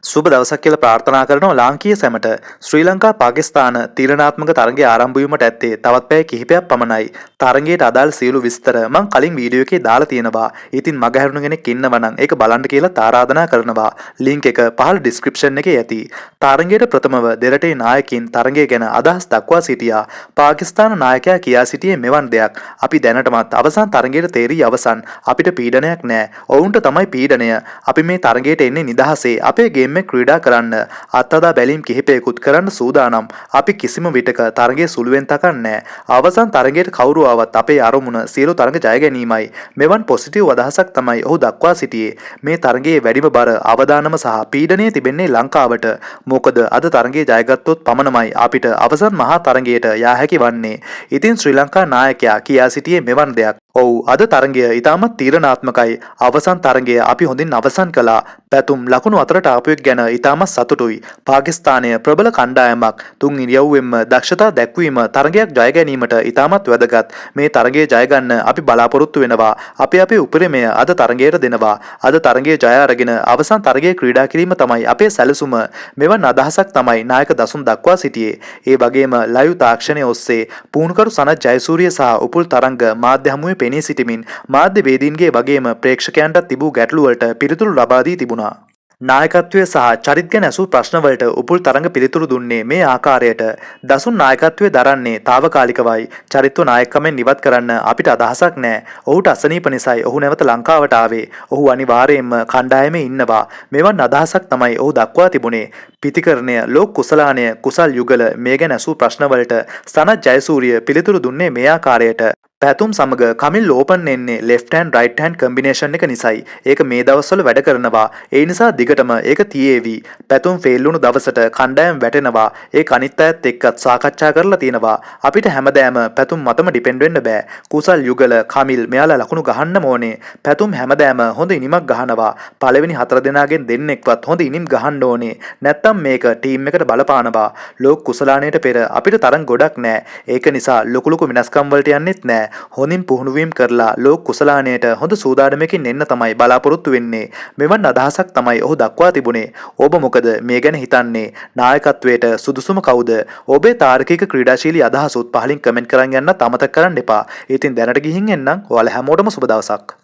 සුබ දවසක් කියලා ප්‍රාර්ථනා කරනවා ලාංකීය සැමට. ශ්‍රී ලංකා පාකිස්තාන තීරණාත්මක තරගය ආරම්භ වීමට ඇත්තේ තවත් පැය කිහිපයක් පමණයි. තරගයට අදාළ සියලු විස්තර මම කලින් වීඩියෝ එකේ දාලා තියෙනවා. ඉතින් මගහැරුණු කෙනෙක් ඉන්නවා නම් ඒක බලන්න කියලා ආරාධනා කරනවා. ලින්ක් එක පහළ ඩිස්ක්‍රිප්ෂන් එකේ ඇති. තරගයට ප්‍රථමව දෙරටේ නායකින් තරගය ගැන අදහස් දක්වා සිටියා. පාකිස්තාන නායකයා කියා සිටියේ මෙවන් දෙයක්. අපි දැනටමත් අවසන් තරගයට තේරී අවසන්. අපිට පීඩනයක් නැහැ. ඔවුන්ට තමයි පීඩනය. අපි මේ තරගයට එන්නේ නිදහසේ. අපේ ගේම් එක ක්‍රීඩා කරන්න. අත්අදා බැලීම් කිහිපයකුත් කරන්න සූදානම්. අපි කිසිම විටක තරගයේ සුළුවෙන් තකන්නේ නැහැ. අවසන් තරගයට කවුරු ආවත් අපේ අරමුණ සියලු තරග ජය ගැනීමයි. මෙවන් පොසිටිව් අදහසක් තමයි ඔහු දක්වා සිටියේ. මේ තරගයේ වැඩිම බර අවදානම සහ පීඩනය තිබෙන්නේ ලංකාවට. මොකද අද තරගයේ ජයගත්තොත් පමණමයි අපිට අවසන් මහා තරගයට යා හැකි වන්නේ. ඉතින් ශ්‍රී ලංකා නායකයා කියා සිටියේ මෙවන් දෙයක්. ඔව් අද තරගය ඉතාමත් තීරණාත්මකයි. අවසන් තරගය අපි හොඳින් අවසන් කළා. පැතුම් ලකුණු අතරට ආපු එක ගැන ඉතාමත් සතුටුයි. පාකිස්තානය ප්‍රබල කණ්ඩායමක්. තුන් ඉරියව්වෙන්ම දක්ෂතා දැක්වීම තරගයක් ජය ගැනීමට ඉතාමත් වැදගත්. මේ තරගය ජය ගන්න අපි බලාපොරොත්තු වෙනවා. අපි අපේ උපරිමය අද තරගයට දෙනවා. අද තරගයේ ජය අරගෙන අවසන් තරගයේ ක්‍රීඩා කිරීම තමයි අපේ සැලසුම. මෙවන් අදහසක් තමයි නායක දසුන් දක්වා සිටියේ. ඒ වගේම ලයිව් තාක්ෂණය ඔස්සේ පුහුණුකරු සනත් ජයසූරිය සහ උපුල් තරංග මාධ්‍ය හමුවේ පෙනී සිටිමින් මාධ්‍ය වේදීන්ගේ වගේම ප්‍රේක්ෂකයන්ට තිබූ ගැටලු වලට පිළිතුරු ලබා දී තිබුණා. නායකත්වය සහ චරිත ගැන ඇසූ ප්‍රශ්නවලට උපුල් තරඟ පිළිතුරු දුන්නේ මේ ආකාරයට. දසුන් නායකත්වය දරන්නේ తాවකාලිකවයි. චරිතව නායකකමෙන් ඉවත් කරන්න අපිට අදහසක් නැහැ. ඔහුට අසනීප නිසායි ඔහු නැවත ලංකාවට ආවේ. ඔහු අනිවාර්යයෙන්ම කණ්ඩායමේ ඉන්නවා. මෙවන් අදහසක් තමයි ඔහු දක්වා තිබුණේ. පිතිකරණය, ලෝක කුසලානය, කුසල් යුගල මේ ගැන ඇසූ ප්‍රශ්නවලට සනත් ජයසූරිය පිළිතුරු දුන්නේ මේ ආකාරයට. පැතුම් සමග කමිල් ඕපන් එන්නේ left hand right hand combination එක නිසායි. ඒක මේ දවස්වල වැඩ කරනවා. ඒ නිසා දිගටම ඒක තියේවි. පැතුම් ෆේල් වුණු දවසට කණ්ඩායම වැටෙනවා. ඒක අනිත් අයත් එක්කත් සාකච්ඡා කරලා තියෙනවා. අපිට හැමදාම පැතුම් මතම ඩිපෙන්ඩ් වෙන්න බෑ. කුසල් යුගල කමිල් මෙයාලා ලකුණු ගහන්න ඕනේ. පැතුම් හැමදාම හොඳ ඉනිමක් ගහනවා. පළවෙනි 4 දෙනාගෙන් දෙන්නෙක්වත් හොඳ ඉනිම් ගහන්න ඕනේ. නැත්තම් මේක ටීම් එකට බලපානවා. ලෝක කුසලානයට පෙර අපිට තරම් ගොඩක් නෑ. ඒක නිසා ලොකු ලොකු වෙනස්කම් වලට යන්නෙත් නෑ. හොඳින් පුහුණුවීම් කරලා ලෝක කුසලානයට හොඳ සූදානමකින් එන්න තමයි බලාපොරොත්තු වෙන්නේ. මෙවන් අදහසක් තමයි ඔහු දක්වා තිබුණේ. ඔබ මොකද මේ ගැන හිතන්නේ? නායකත්වයට සුදුසුම කවුද? ඔබේ තාර්කික ක්‍රීඩාශීලී අදහසුත් පහලින් කමෙන්ට් කරන් යන්නත් අමතක කරන්න එපා. ඉතින් දැනට ගිහින් එන්නම්. ඔයාලා හැමෝටම සුබ දවසක්.